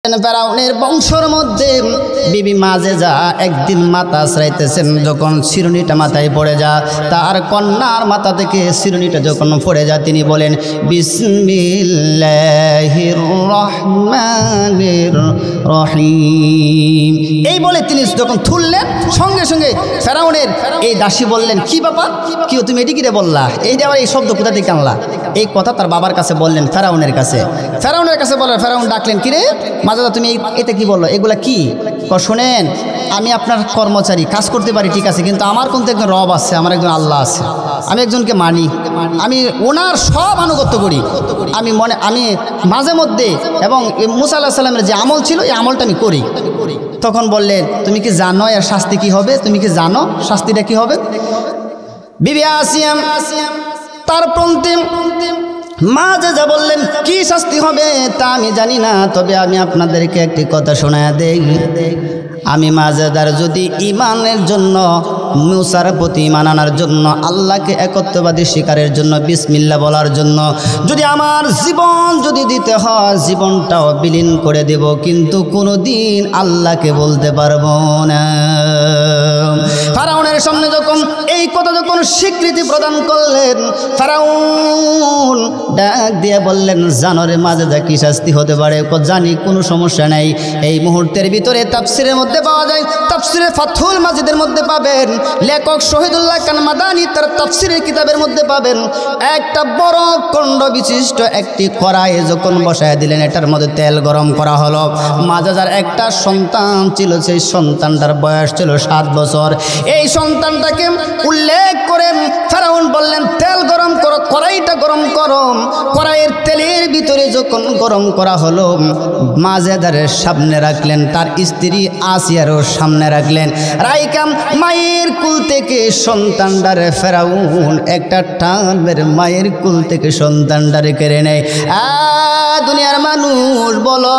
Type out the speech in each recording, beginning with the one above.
ফেরাউনের বংশের মধ্যে বিবি মাজেজা একদিন মাথা আশ্রাইতেছেন, যখন শিরুনিটা মাথায় পড়ে যা, তার কন্যার মাথা থেকে শিরুনিটা যখন পড়ে যা, তিনি বলেন বিসমিল্লাহির রহমানির রহিম। এই বলে তিনি যখন তুললেন, সঙ্গে সঙ্গে ফেরাউনের এই দাসী বললেন, কি বাবা, কি তুমি এটি কিরে বললা? এই যে আবার এই শব্দ কোথা থেকে আনলা? এই কথা তার বাবার কাছে বললেন, ফেরাউনের কাছে বললেন। ফেরাউন ডাকলেন, কিরে মাজেদা, তুমি এতে কি বললো? এগুলা কি? শোনেন, আমি আপনার কর্মচারী, কাজ করতে পারি ঠিক আছে, কিন্তু আমার কিন্তু একজন রব আছে, আমার একজন আল্লাহ আছে, আমি একজনকে মানি, আমি ওনার সব আনুগত্য করি। আমি মাঝে মধ্যে এবং মুসা আলাইহিস সালামের যে আমল ছিল, এই আমলটা আমি করি। তখন বললেন, তুমি কি জানো এর শাস্তি কি হবে? তুমি কি জানো শাস্তিটা কি হবে? বিবি আসিয়া তার প্রন্তিম মাজেজা বললেন, কি শাস্তি হবে তা আমি জানি না, তবে আমি আপনাদেরকে একটি কথা শোনায়া দেই। আমি মাজেদার যদি ইমানের জন্য, মুসার প্রতি ইমান আনার জন্য, আল্লাহকে একত্ববাদী স্বীকারের জন্য, বিসমিল্লাহ বলার জন্য যদি আমার জীবন যদি দিতে হয়, জীবনটাও বিলীন করে দেব, কিন্তু কোনোদিন আল্লাহকে বলতে পারবো না। ফেরাউনের সামনে যখন এই কথা যখন স্বীকৃতি প্রদান করলেন, ফেরাউন ডাক দিয়ে বললেন, জানো রে মাজেদা কি শাস্তি হতে পারে? জানি, কোনো সমস্যা নাই। এই মুহূর্তের ভিতরে তাফসিরের মধ্যে পাওয়া যায়, তাফসিরে ফাথুল মাজিদের মধ্যে পাবেন, লেখক শহীদুল্লাহ খান মাদানী তার তাফসিরের কিতাবের মধ্যে পাবেন, একটা বড় খণ্ড বিশিষ্ট একটি কড়াই যখন বসায় দিলেন, এটার মধ্যে তেল গরম করা হলো। মাজেদার একটা সন্তান ছিল, সেই সন্তানটার বয়স ছিল 7 বছর। এই সন্তানটাকে উল্লেখ করে ফেরাউন বললেন, তেল গরম করো, কড়াইটা গরম করো। কড়াইয়ের তেলের ভিতরে যখন গরম করা হলো, মাজেদারের সামনে রাখলেন, তার স্ত্রী আসিয়ারও সামনে রাখলেন। রাইকাম মায়ের কুল থেকে সন্তানটারে ফেরাউন একটা টান মেরে মায়ের কুল থেকে সন্তানটারে কেড়ে নেয়। দুনিয়ার মানুষ বলো,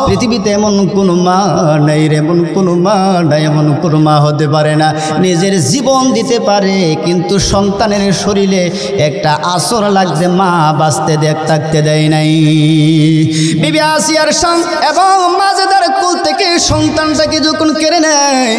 পৃথিবীতে এমন কোনো মা নাই রে, এমন কোনো মা নাই, এমন কোনো মা হতে পারে না নিজের জীবন দিতে পারে, কিন্তু সন্তানের শরীরে একটা আসর লাগছে, মা বাঁচতে থাকতে দেয় নাই। বিবি আসিয়ার সাম এবং মাজেদার কুল থেকে সন্তানটাকে যখন কেড়ে নেয়,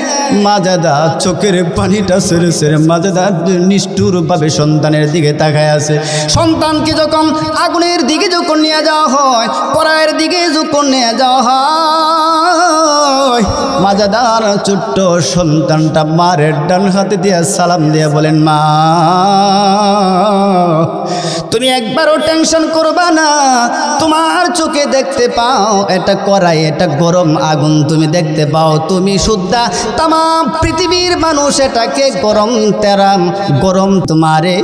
মাজেদা চোখের পানিটা সেরে সেরে মাজেদা নিষ্ঠুরভাবে সন্তানের দিকে তাকায় আছে। সন্তানকে যখন আগুনের দিকে যখন নিয়ে যাওয়া হয়, কড়াইয়ের দিকে যখন নিয়ে যাওয়া হয়, মাজেদার ছোট্ট সন্তানটা মারের ডান হাতে দিয়ে সালাম দিয়ে বলেন, মা তুমি একবারও টেনশন করবা না, তোমার চোখে দেখতে পাও এটা কড়াই, এটা গরম আগুন তুমি দেখতে পাও, তুমি শুদ্ধা তামাম পৃথিবীর মানুষ এটাকে গরম তেরাম গরম, তোমারে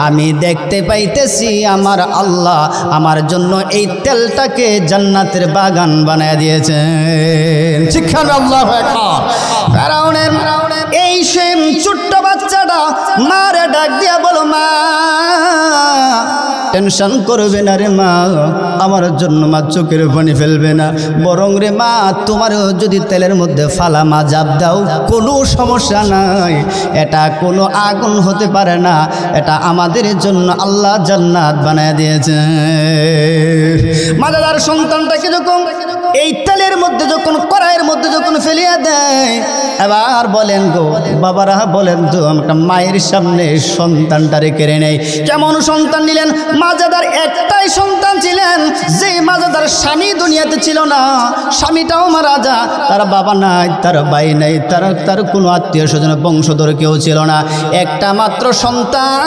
আমি দেখতে পাইতেছি। আমার আল্লাহ আমার জন্য এই তেলটাকে জান্নাতের বাগান বানায় দিয়েছেন। শিক্ষান আল্লাহু আকবার। ফেরাউনের এই সেম ছোট্ট বাচ্চাটা মারে ডাক দিয়া বলো, মা টেনশন করবে না রে মা, আমার জন্য মা চোখের পানি ফেলবে না, বরং রে মা তোমারও যদি তেলের মধ্যে ফালা মা জাপ দাও, কোনো সমস্যা নাই, এটা কোনো আগুন হতে পারে না, এটা আমাদের জন্য আল্লাহ জান্নাত বানায় দিয়েছে। মাজেদার সন্তানটাকে যখন এই তেলের মধ্যে যখন কড়াইয়ের মধ্যে যখন ফেলিয়ে দেয়, এবার বলেন গো বাবারা, বলেন তো, একটা মায়ের সামনে সন্তানটারে কেড়ে নেই। কেমন সন্তান নিলেন? মাজেদার একটাই সন্তান ছিলেন, যে মাজেদার স্বামী দুনিয়াতে ছিল না, স্বামীটাও মারা যা, তার বাবা নাই, তার ভাই নাই, তার কোনো আত্মীয় স্বজন বংশধর কেউ ছিল না, একটা মাত্র সন্তান।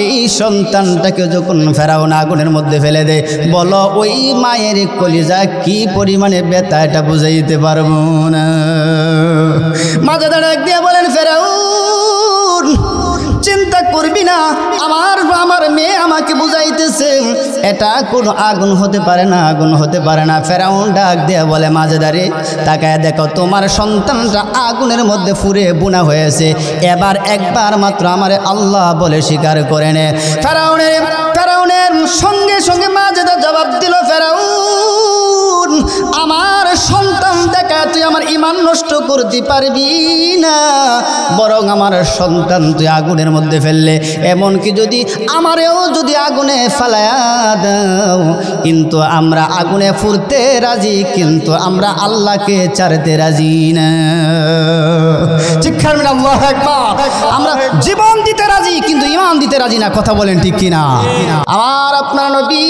এই সন্তানটাকে যখন ফেরাউন আগুনের মধ্যে ফেলে দেয়, বলো ওই মায়ের কলিজা কি পরিমাণে ব্যথা, এটা বুঝাইতে পারবো না। মাজেদার এক দিয়ে বলেন, ফেরাউন চিন্তা করবি না, আমার মেয়ে আমাকে বুঝাইতেছে, এটা কোনো আগুন হতে পারে না, আগুন হতে পারে না। ফেরাউন ডাক দিয়ে বলে, মাজেদারে তাকায় দেখো, তোমার সন্তানটা আগুনের মধ্যে পুড়ে বুনা হয়েছে, এবার একবার মাত্র আমারে আল্লাহ বলে স্বীকার করে নে। ফেরাউনের সঙ্গে সঙ্গে মাজেদা জবাব দিল, ফেরাউন আমার সন্তান দেখা তুই আমার ঈমান নষ্ট করতে পারবি না, বরং আমার সন্তান তুই আগুনের মধ্যে ফেললে, এমনকি যদি আমারেও যদি আগুনে ফেলায়া দাও, কিন্তু আমরা আগুনে ফুরতে রাজি, কিন্তু আমরা আল্লাহকে ছাড়তে রাজি না। ঠিক খাবেন আল্লাহু আকবার। আমরা জীবন দিতে রাজি কিন্তু ঈমান দিতে রাজি না, কথা বলেন ঠিক কিনা? আমার আপনার নবী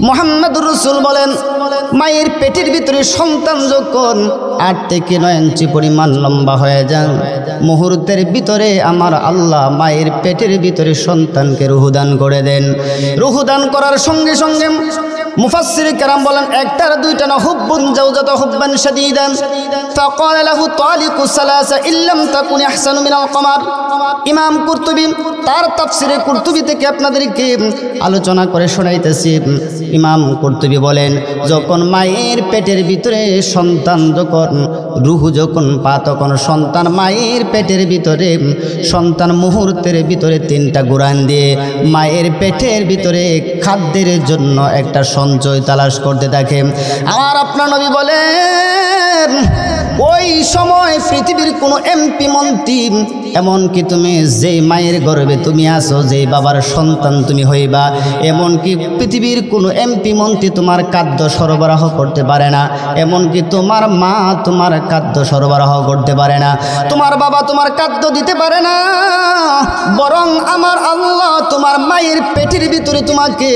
মুহাম্মদুর রাসূল বলেন, মায়ের পেটের ভিতরে সন্তান যখন 8 থেকে 9 ইঞ্চি পরিমাণ লম্বা হয়ে যায়, মুহূর্তের ভিতরে আমার আল্লাহ মায়ের পেটের ভিতরে সন্তানকে রুহুদান করে দেন। রুহুদান করার সঙ্গে সঙ্গে মুফাসসির কেরাম বলেন, একটার দুইটা না, হুব্বুন জাওজাত হুব্বান শাদীদান, ফাকাল লাহু তালিকু সালাসা ইল্লাম তাকুন আহসানু মিনাল কমার। ইমাম কুরতুবী তার তাফসিরে কুরতুবী থেকে আপনাদেরকে আলোচনা করে শোনাইতেছি। ইমাম কুরতুবী বলেন, যখন মায়ের পেটের ভিতরে সন্তান যখন রুহু যখন পা, তখন সন্তান মায়ের পেটের ভিতরে সন্তান মুহূর্তের ভিতরে 3টা গুরান দিয়ে মায়ের পেটের ভিতরে খাদ্যের জন্য একটা সঞ্চয় তালাশ করতে থাকে। আর আপনার নবী বলেন, ওই সময় পৃথিবীর কোনো এমপি মন্ত্রী, এমনকি তুমি যেই মায়ের গর্ভে তুমি আসো, যেই বাবার সন্তান তুমি হইবা, এমনকি পৃথিবীর কোনো এমপি মন্ত্রী তোমার খাদ্য সরবরাহ করতে পারে না, এমনকি তোমার মা তোমার খাদ্য সরবরাহ করতে পারে না, তোমার বাবা তোমার খাদ্য দিতে পারে না, বরং আমার আল্লাহ তোমার মায়ের পেটের ভিতরে তোমাকে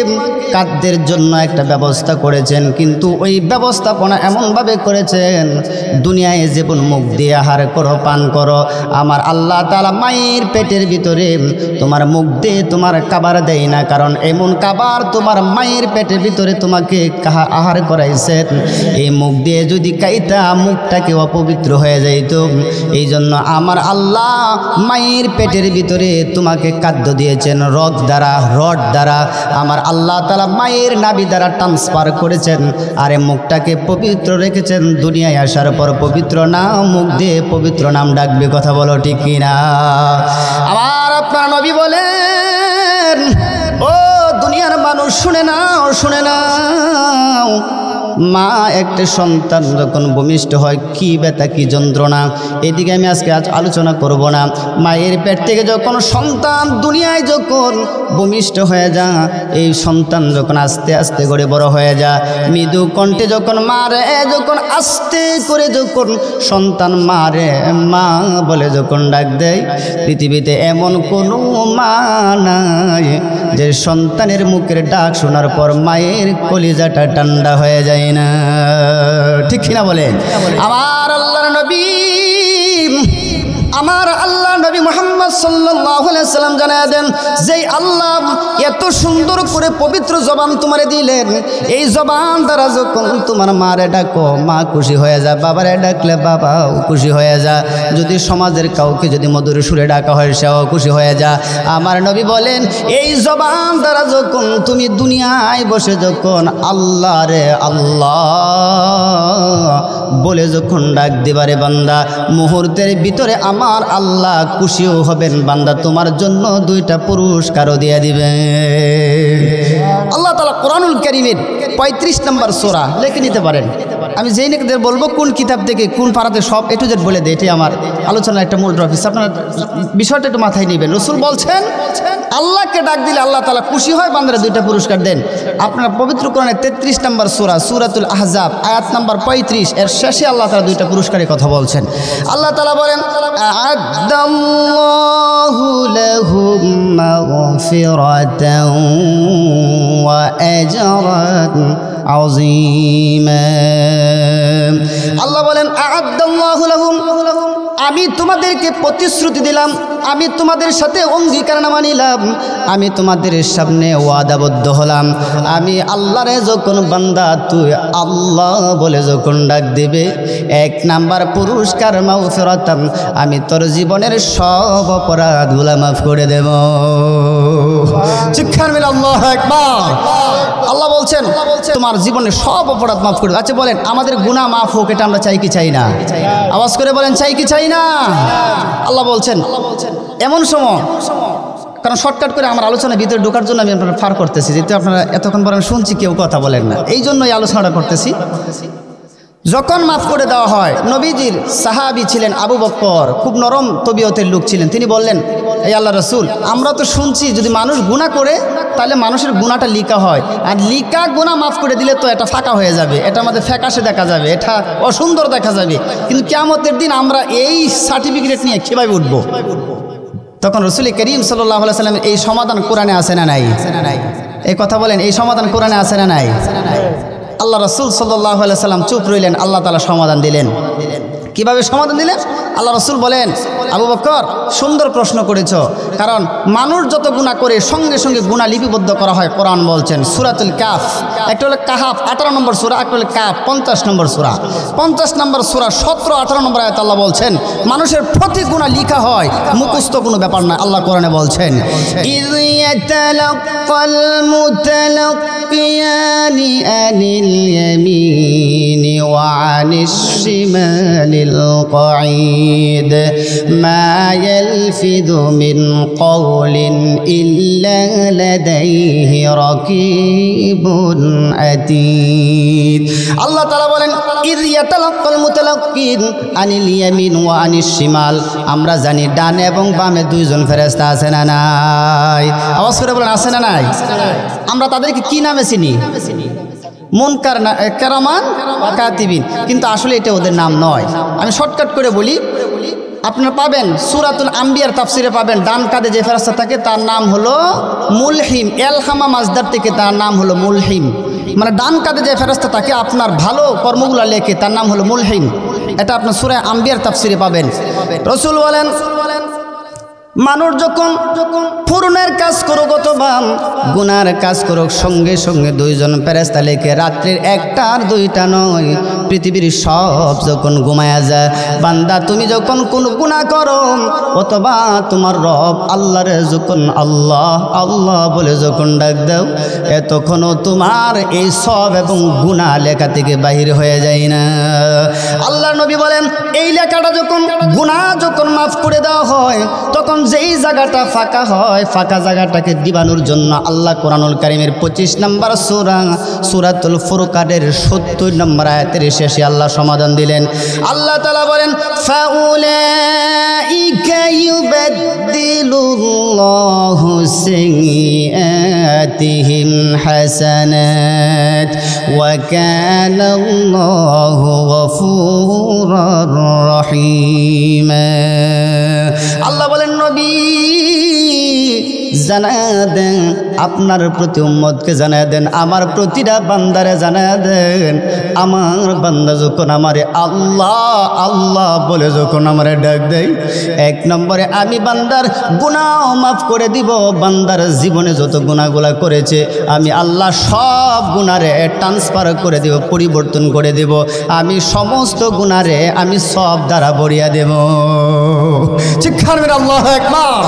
খাদ্যের জন্য একটা ব্যবস্থা করেছেন। কিন্তু ওই ব্যবস্থাপনা এমনভাবে করেছেন, দুনিয়ায় যেমন মুখ দিয়ে আহার করো, পান করো, আমার আল্লাহ তাআলা মায়ের পেটের ভিতরে তোমার মুখ দিয়ে তোমার খাবার দেয় না, কারণ এমন খাবার তোমার মায়ের পেটের ভিতরে তোমাকে আহার করাইছেন, এই মুখ দিয়ে যদি খাইতা মুখটাকে অপবিত্র হয়ে যাইত। এই জন্য আমার আল্লাহ মায়ের পেটের ভিতরে তোমাকে খাদ্য দিয়েছেন রড দ্বারা আমার আল্লাহ তাআলা মায়ের নাভি দ্বারা ট্রান্সফার করেছেন, আর মুখটাকে পবিত্র রেখেছেন। দুনিয়ায় আসার পর পবিত্র নাম, মুখ দিয়ে পবিত্র নাম ডাকবে, কথা বলো ঠিক কিনা? আবার আপনার নবী বলেন, ও দুনিয়ার মানুষ শুনে নাও, শুনে নাও, মা একটা সন্তান যখন ভূমিষ্ঠ হয় কি ব্যথা কি যন্ত্রণা, এদিকে আমি আজকে আলোচনা করব না। মায়ের পেট থেকে যখন সন্তান দুনিয়ায় যখন ভূমিষ্ঠ হয়ে যায়, এই সন্তান যখন আস্তে আস্তে করে বড় হয়ে যায়, মৃদু কণ্ঠে যখন মারে, যখন আস্তে করে যখন সন্তান মারে মা বলে যখন ডাক দেয়, পৃথিবীতে এমন কোনো মা নাই যে সন্তানের মুখের ডাক শোনার পর মায়ের কলিজাটা ঠান্ডা হয়ে যায় না, ঠিক কিনা বলেন? আমার আল্লাহর নবী, আমার আল্লাহ নবী মুহাম্মদ সাল্লাল্লাহু আলাইহি সাল্লাম জানায় দেন, যেই আল্লাহ এত সুন্দর করে পবিত্র জবান তোমারে দিলেন, এই জবান দ্বারা যখন তোমার মারে ডাকো মা খুশি হয়ে যায়, বাবারে ডাকলে বাবাও খুশি হয়ে যায়, যদি সমাজের কাউকে যদি মধুর সুরে ডাকা হয় সেও খুশি হয়ে যায়। আমার নবী বলেন, এই জবান দ্বারা যখন তুমি দুনিয়ায় বসে যখন আল্লাহ রে আল্লাহ বলে যখন ডাক দিবারে বান্দা, মুহূর্তের ভিতরে আমার আল্লাহ খুশিও হবেন, বান্দা তোমার জন্য 2টা পুরস্কারও দিয়ে দিবেন। আল্লাহ তাআলা কোরআনুল কারীমের 35 নম্বর সূরা লিখে নিতে পারেন। আমি যেই নাকি বলবো কোন কিতাব থেকে কোন পারাতে সব A to Z বলে দেয়, এটি আমার আলোচনার একটা মূল টপিক, আপনারা বিষয়টা একটু মাথায় নেবেন। রাসূল বলছেন, আল্লাহকে ডাক দিলে আল্লাহ তাআলা খুশি হয়, বান্দারা 2টা পুরস্কার দেন। আপনারা পবিত্র কোরআনের 33 নম্বর সূরা সূরাতুল আহজাব আয়াত নম্বর 35 এর শেষে আল্লাহ তাআলা 2টা পুরস্কারের কথা বলছেন। আল্লাহ তাআলা বলেন, আ'আদাল্লাহু লাহুম মাগফিরাতান ওয়া আজরান আযীমা। আল্লাহ বলেন, আ'আদাল্লাহু লাহুম, আমি তোমাদেরকে প্রতিশ্রুতি দিলাম, আমি তোমাদের সাথে অঙ্গীকারনামা নিলাম, আমি তোমাদের সামনে ওয়াদাবদ্ধ হলাম, আমি আল্লাহরে যখন বান্দা তুই আল্লাহ বলে যখন ডাক দিবে, 1 নাম্বার পুরস্কার মাগফিরাতান, আমি তোর জীবনের সব অপরাধগুলো মাফ করে দেব। চিৎকার মেরে আল্লাহু আকবার। আল্লাহ বলছেন তোমার জীবনের সব অপরাধ মাফ করে। আচ্ছা বলেন, আমাদের গুনাহ মাফ হোক এটা আমরা চাই কি চাই না? আওয়াজ করে বলেন, চাই কি চাই না? আল্লাহ বলছেন এমন সময়, কারণ শর্টকাট করে আমার আলোচনার ভিতরে ঢোকার জন্য আমি আপনারা ফার করতেছি, যেহেতু আপনারা এতক্ষণ পর আমি শুনছি কেউ কথা বলেন না, এই জন্য এই আলোচনাটা করতেছি। যখন মাফ করে দেওয়া হয়, নবীজির সাহাবী ছিলেন আবু বকর, খুব নরম তবিয়তের লোক ছিলেন। তিনি বললেন, এই আল্লাহ রসুল, আমরা তো শুনছি যদি মানুষ গুনাহ করে তাহলে মানুষের গুনাহটা লিখা হয়, আর লিখা গুনাহ মাফ করে দিলে তো এটা ফাঁকা হয়ে যাবে, এটা আমাদের ফ্যাকাশে দেখা যাবে, এটা অসুন্দর দেখা যাবে, কিন্তু কিয়ামতের দিন আমরা এই সার্টিফিকেট নিয়ে কিভাবে উঠবো? তখন রসুল করিম সাল্লাল্লাহু আলাইহি ওয়াসাল্লাম এই সমাধান কোরআনে আছে না নাই? এই কথা বলেন, এই সমাধান কোরআনে আছে না নাই? আল্লাহ রসুল সাল্লাল্লাহু আলাইহি ওয়াসাল্লাম চুপ রইলেন, আল্লাহ তাআলা সমাধান দিলেন। কিভাবে সমাধান দিলেন? আল্লাহ রসুল বলেন, আবু বকর সুন্দর প্রশ্ন করেছ, কারণ মানুষ যত গুনাহ করে সঙ্গে সঙ্গে গুনাহ লিপিবদ্ধ করা হয়। কোরআন বলছেন সূরাতুল কাফ, একটা হলো কাহাফ 18 নম্বর সূরা, একটা হলো কাফ 50 নম্বর সূরা। 50 নম্বর সূরা 17-18 নম্বর আয়াত আল্লাহ বলছেন মানুষের প্রতি গুনাহ লিখা হয়, মুখস্থ কোনো ব্যাপার না। আল্লাহ কোরআনে বলছেন, ইয ইয়াতালাক্কাল মুতালাক্কিয়ানি আনিল ইয়ামিনি ওয়া আনিশ শিমালিল قعيد ما يلفظ من قول إلا لديه رقيب عتيد আল্লাহ তাআলা বলেন, ইয ইয়াতালাক্কাল মুতালাক্কিন আনিল ইয়ামিন ওয়া আনিশ শিমাল, আমরা জানি ডানে এবং বামে দুইজন ফেরেশতা আছে না নাই? আওয়াজ করে বলেন, আছে না নাই? আমরা তাদেরকে কি নামে চিনি? মুনকার কেরামান কাতিবিন, কিন্তু আসলে এটা ওদের নাম নয়। আমি শর্টকাট করে বলি, আপনারা পাবেন সূরাতুল আম্বিয়ার তাফসিরে পাবেন, ডান কাঁধে যে ফেরেশতা থাকে তার নাম হলো মুলহিম, এলহামা মাজদার থেকে তার নাম হলো মুলহিম, মানে ডান কাঁধে যে ফেরেশতা থাকে আপনার ভালো কর্মগুলো লেখে, তার নাম হলো মুলহিম। এটা আপনার সূরা আম্বিয়ার তাফসিরে পাবেন। রাসূল বলেন, মানুষ যখন পুরনের কাজ করুক অথবা গুনার কাজ করুক, সঙ্গে সঙ্গে দুইজন ফেরেশতা লেখে। রাত্রির 1টা আর 2টা নয়, পৃথিবীর সব যখন ঘুমায়া যায়, বান্দা তুমি যখন কোন গুনাহ করো অথবা তোমার রব আল্লাহরে যখন আল্লাহ আল্লাহ বলে যখন ডাক দাও, তখনও তোমার এই সব এবং গুনাহ লেখা থেকে বাহির হয়ে যায় না। আল্লাহর নবী বলেন, এই লেখাটা যখন গুনাহ যখন মাফ করে দেওয়া হয়, তখন যেই জায়গাটা ফাঁকা হয়, ফাঁকা জায়গাটাকে দিবানোর জন্য আল্লাহ কোরআনুল কারীমের 25 নম্বর সূরা সূরাতুল ফুরকানের 70 নম্বর আয়াতের শেষে আল্লাহ সমাধান দিলেন। আল্লাহ তাআলা বলেন, ফাউলাইকা ইউবাদদিলুল্লাহু সাইয়্যাতিহিম হাসানাত ওয়া কানাল্লাহু গফুরুর রহিম। আল্লাহ বলেন, নবী জানায়া দেন, আপনার প্রতি উম্মতকে জানায়া দেন, আমার প্রতিটা বান্দারে জানায়া দেন, আমার বান্দা যখন আমারে আল্লাহ আল্লাহ বলে যখন আমারে ডাক দেয়, 1 নম্বরে আমি বান্দার গুনাহ মাফ করে দিব। বান্দার জীবনে যত গুনাহগুলা করেছে আমি আল্লাহ সব গুনাহরে ট্রান্সফার করে দেব, পরিবর্তন করে দেব। আমি সমস্ত গুনাহরে আমি সব দ্বারা ভরিয়া দেব। শিক্ষার মেরে আল্লাহু আকবার।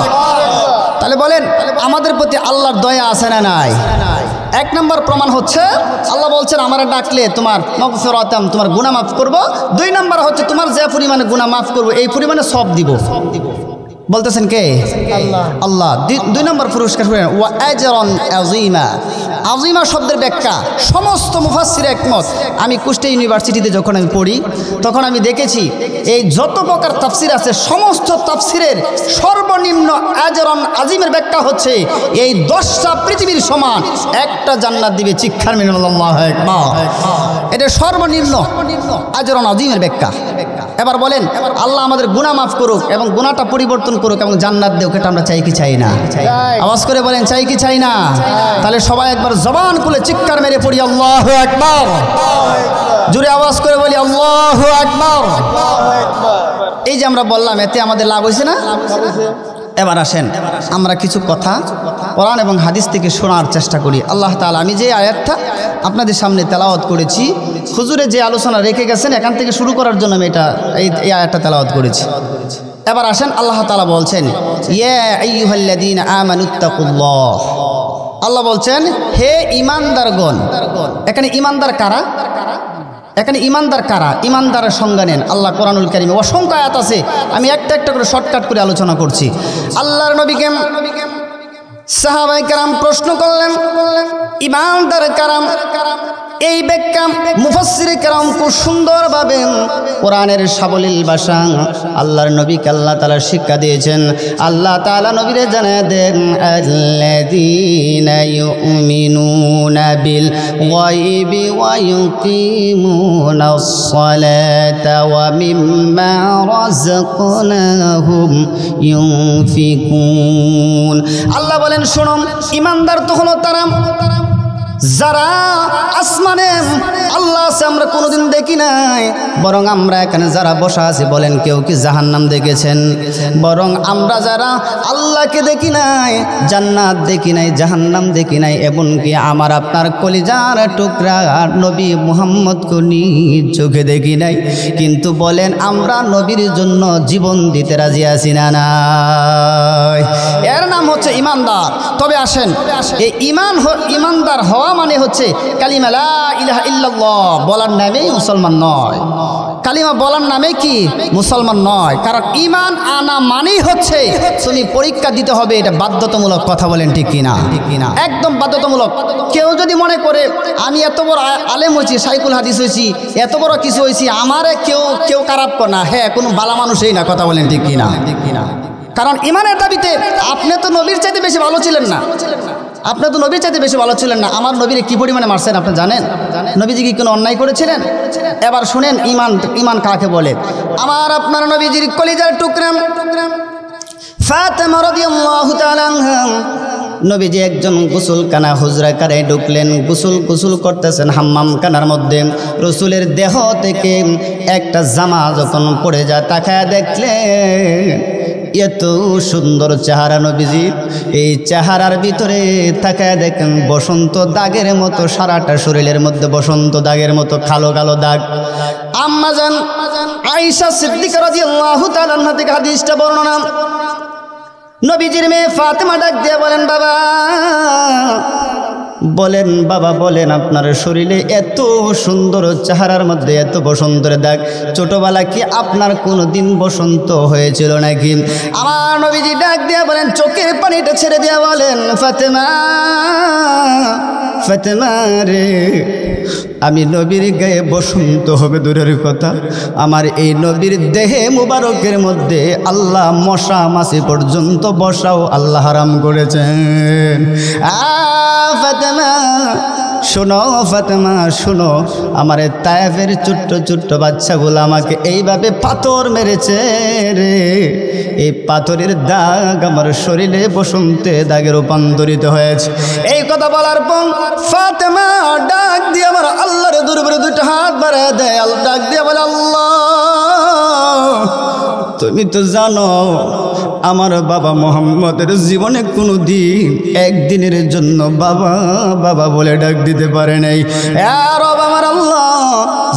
তাহলে বলেন, আমাদের প্রতি আল্লাহর দয়া আছে না নাই? 1 নম্বর প্রমাণ হচ্ছে আল্লাহ বলছেন, আমারে ডাকলে তোমার মাগফিরাতাম, তোমার গুনাহ মাফ করব। 2 নম্বর হচ্ছে তোমার যে পরিমাণে গুনাহ মাফ করব এই পরিমাণে সব দিব। বলতেছেন কে? আল্লাহ। আল্লাহ 2 নম্বর পুরস্কার করেন, ওয়া আজরান আযীমা। আযীমা শব্দের ব্যাখ্যা সমস্ত মুফাসসির একমত। আমি কুষ্টিয়া ইউনিভার্সিটিতে যখন আমি পড়ি তখন আমি দেখেছি এই যত প্রকার তাফসির আছে সমস্ত তাফসিরের সর্বনিম্ন আজরান আযীমের ব্যাখ্যা হচ্ছে এই 10টা পৃথিবীর সমান একটা জান্নাত দিবে। চিৎকার মেরে আল্লাহু আকবার। এটা সর্বনিম্ন আজরান আযীমের ব্যাখ্যা। এবার বলেন, আল্লাহ আমাদের গুনাহ মাফ করুক এবং গুনাহটা পরিবর্তন করুক এবং জান্নাত দেউক, এটা আমরা চাই কি চাই না? আওয়াজ করে বলেন, চাই কি চাই না? তাহলে সবাই একবার জবান খুলে চিৎকার মেরে পড়ি আল্লাহু আকবার। জোরে আওয়াজ করে বলি আল্লাহু আকবার। এই যে আমরা বললাম, এতে আমাদের লাভ হয়েছে না? এবার আসেন আমরা কিছু কথা কোরআন এবং হাদিস থেকে শোনার চেষ্টা করি। আল্লাহ তাআলা, আমি যে আয়াতটা আপনাদের সামনে তেলাওয়াত করেছি, হুজুরে যে আলোচনা রেখে গেছেন এখান থেকে শুরু করার জন্য আমি এই আয়াতটা তেলাওয়াত করেছি। এবার আসেন, আল্লাহ তাআলা বলছেন, ইয়া আইয়ুহাল্লাযীনা আমানুত্তাকুল্লাহ। আল্লাহ বলছেন, হে ঈমানদারগণ। এখানে ঈমানদার কারা? এখানে ঈমানদার কারা? ঈমানদারের সংজ্ঞা নেন। আল্লাহ কোরআনুল কারীমে অসংখ্য আয়াত আছে, আমি একটা একটা করে শর্টকাট করে আলোচনা করছি। আল্লাহর নবীকে সাহাবায়ে কেরাম প্রশ্ন করলেন, ঈমানদার কারা? এই ব্যাখ্যা মুফাসসিরে কেরাম খুব সুন্দরভাবে কোরআনের সাবলীল ভাষা আল্লাহর নবীকে আল্লাহ তাআলা শিক্ষা দিয়েছেন। আল্লাহ তাআলা নবীরে জানায় দেন, আল্লাযীনা ইউমিনুনা বিল গায়বি ওয়া ইউকিমুনাস সালাতা ওয়া মিম্মা রাযাকনাহুম ইউনফিকুন। আল্লাহ বলেন, শোনো, ঈমানদার তো হলো তারা যারা আসমানে আল্লাহ আছে আমরা কোনোদিন দেখি নাই, বরং আমরা এখানে যারা বসা আছি বলেন কেউ কি জাহান্নাম দেখেছেন? বরং আমরা যারা আল্লাহকে দেখি নাই, জান্নাত দেখি নাই, জাহান্নাম দেখি নাই, এমনকি আমার আপনার কলিজার টুকরা নবী মুহাম্মদকে নিজ চোখে দেখি নাই, কিন্তু বলেন আমরা নবীর জন্য জীবন দিতে রাজি আছি না নাই? এর নাম হচ্ছে ঈমানদার। তবে আসেন, এই ঈমানদার হওয়া মানে হচ্ছে কালিমা লা ইলাহা ইল্লাল্লাহ বলার নামেই মুসলমান নয়। কালিমা বলার নামে কি মুসলমান নয়? কারণ ঈমান আনা মানেই হচ্ছে তুমি পরীক্ষা দিতে হবে, এটা বাধ্যতামূলক। কথা বলেন ঠিক কিনা? একদম বাধ্যতামূলক। কেউ যদি মনে করে আমি এত বড় আলেম হয়েছি, সাইকুল হাদিস হয়েছি, এত বড় কিছু হয়েছি, আমারে কেউ খারাপ করে না, হ্যাঁ কোনো বালা মানুষই না। কথা বলেন ঠিক কিনা? কারণ ঈমানের দাবিতে আপনি তো নবীর চাইতে বেশি ভালো ছিলেন না, আপনি তো নবীর চাইতে বেশি ভালো ছিলেন না। আমার নবীর কি পরিমাণে মারছেন আপনি জানেন? নবীজি কি কোনো অন্যায় করেছিলেন? এবার শুনেন ঈমান কাকে বলে। আমার আপনার নবীজির কলিজার টুকরা ফাতেমা রাদিয়াল্লাহু তাআলা আনহা, নবীজি একজন গোসলখানা হুজরাখানায় ঢুকলেন, গোসল করতেছেন হাম্মামখানার মধ্যে। রসুলের দেহ থেকে একটা জামা যখন পড়ে যায়, তাকায় দেখলেন এত সুন্দর চেহারা নবীজি, এই চেহারার ভিতরে তাকায় দেখেন বসন্ত দাগের মতো, সারাটা শরীরের মধ্যে বসন্ত দাগের মতো কালো কালো দাগ। আম্মা জান আয়েশা সিদ্দিকা রাদিয়াল্লাহু তাআলা আনহা থেকে হাদিসটা বর্ণনা। নবীজির মেয়ে ফাতেমা ডাক দিয়ে বলেন, বাবা বলেন আপনার শরীরে এত সুন্দর চেহারার মধ্যে এত বসন্তের দাগ, ছোটবেলা কি আপনার কোনো দিন বসন্ত হয়েছিল নাকি? আমার নবীজি ডাক দিয়ে বলেন, চোখের পানিটা ছেড়ে দিয়ে বলেন, ফাতেমা রে, আমি নবীর গায়ে বসন্ত হবে দূরের কথা, আমার এই নবীর দেহে মুবারকের মধ্যে আল্লাহ মশা মাছি পর্যন্ত বসাও আল্লাহ হারাম করেছেন। ফাতেমা শোনো, ফাতেমা শোনো, আমার তায়েফের ছোট্ট ছোট্ট বাচ্চাগুলো আমাকে এইভাবে পাথর মেরেছে রে, এই পাথরের দাগ আমার শরীরে বসন্তে দাগে রূপান্তরিত হয়েছে। এই কথা বলার পর ফাতেমা ডাক দিয়ে আমার আল্লাহর দরবারে দুটো হাত বাড়ায় দেয়, ডাক দিয়ে বলে, আল্লাহ তুমি তো জানো আমার বাবা মোহাম্মদের জীবনে কোনো দিন একদিনের জন্য বাবা বাবা বলে ডাক দিতে পারে নাই। রব আমার আল্লাহ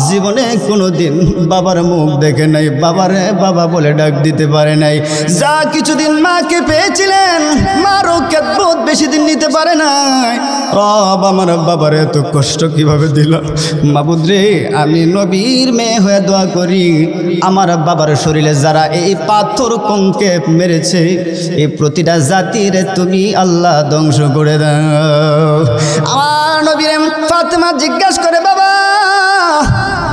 জীবনে কোনো দিন বাবার মুখ দেখে নাই, বাবারে বাবা বলে ডাক দিতে পারে নাই। যা কিছুদিন মাকে পেয়েছিলেন, মারও খেদমত বেশি দিন নিতে পারে নাই। রব আমার বাবার এত কষ্ট কিভাবে দিল? মাবুদ রে, আমি নবীর মেয়ে হয়ে দোয়া করি, আমার বাবার শরীরে যারা এই পাথর কঙ্কে মেরেছে, এই প্রতিটা জাতির তুমি আল্লাহ ধ্বংস করে দাও। আমার নবীর ফাতেমা জিজ্ঞাসা করে, বাবা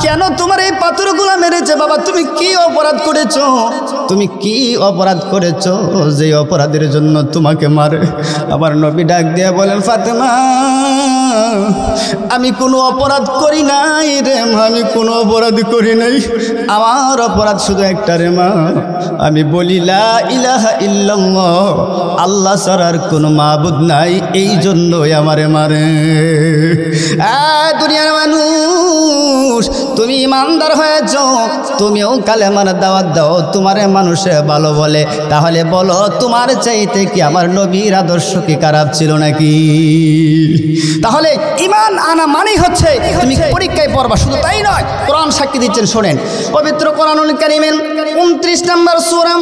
কেন তোমার এই পাথরগুলো মেরেছে? বাবা তুমি কি অপরাধ করেছো? তুমি কি অপরাধ করেছো যে অপরাধের জন্য তোমাকে মারে? আমার নবী ডাক দিয়ে বলেন, ফাতেমা আমি কোনো অপরাধ করি নাই রে মা, আমি কোনো অপরাধ করি নাই। আমার অপরাধ শুধু একটা রে মা, আমি বলি লা ইলাহা ইল্লাল্লাহ, আল্লাহ ছাড়ার কোনো মাবুদ নাই, এই জন্যই আমারে মারে। দুনিয়ার মানুষ, তুমি ইমানদার হয়েছ, তুমিও কালেমার দাওয়াত দাও, তোমারে মানুষে ভালো বলে, তাহলে বলো তোমার চাইতে কি আমার নবীর আদর্শ কি খারাপ ছিল নাকি? তাহলে ঈমান আনা মানেই হচ্ছে তুমি পরীক্ষায় পড়বা। শুধু তাই নয়, কোরআন সাক্ষী দিচ্ছেন, শোনেন। পবিত্র কোরআনুল কারীমের 29 নম্বর সূরা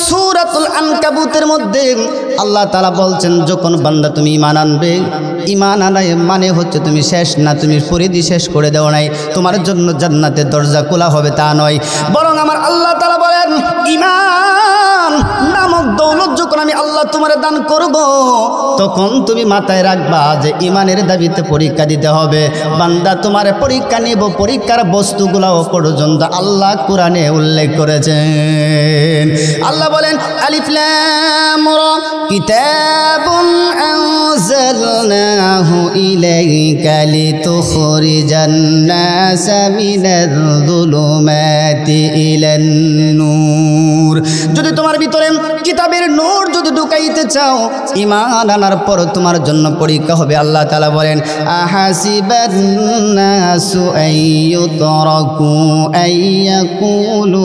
সূরাতুল আনকাবুতের মধ্যে আল্লাহ তাআলা বলছেন, যখন বান্দা তুমি ঈমান আনবে, ঈমান আনাই মানে হচ্ছে তুমি শেষ না, তুমি পরিধি শেষ করে দেও নাই, তোমার জন্য জান্নাতের দরজা খোলা হবে তা নয়, বরং আমার আল্লাহ তাআলা বলেন ঈমান নামক দৌলত যখন আমি আল্লাহ তোমার দান করব, তখন তুমি মাথায় রাখবা যে ইমানের দাবিতে পরীক্ষা দিতে হবে। বান্দা তোমার পরীক্ষা নিব, পরীক্ষার বস্তুগুলাও পর্যন্ত আল্লাহ কোরআনে উল্লেখ করেছেন। আল্লাহ বলেন আলিফ লাম রা কিতাবুন আনজালনাহু ইলাইকা লিতুখরিজান নাসা মিনাজ যুলুমাতি ইলান নূর। যদি তোমার ভিতরে কিতাবের নূর যদি ঢুকাইতে চাও, ঈমান আনার পর তোমার জন্য পরীক্ষা হবে। আল্লাহ তাআলা বলেন আহাসিবান নাসু আইয়ুতরাকু আইয়াকুলু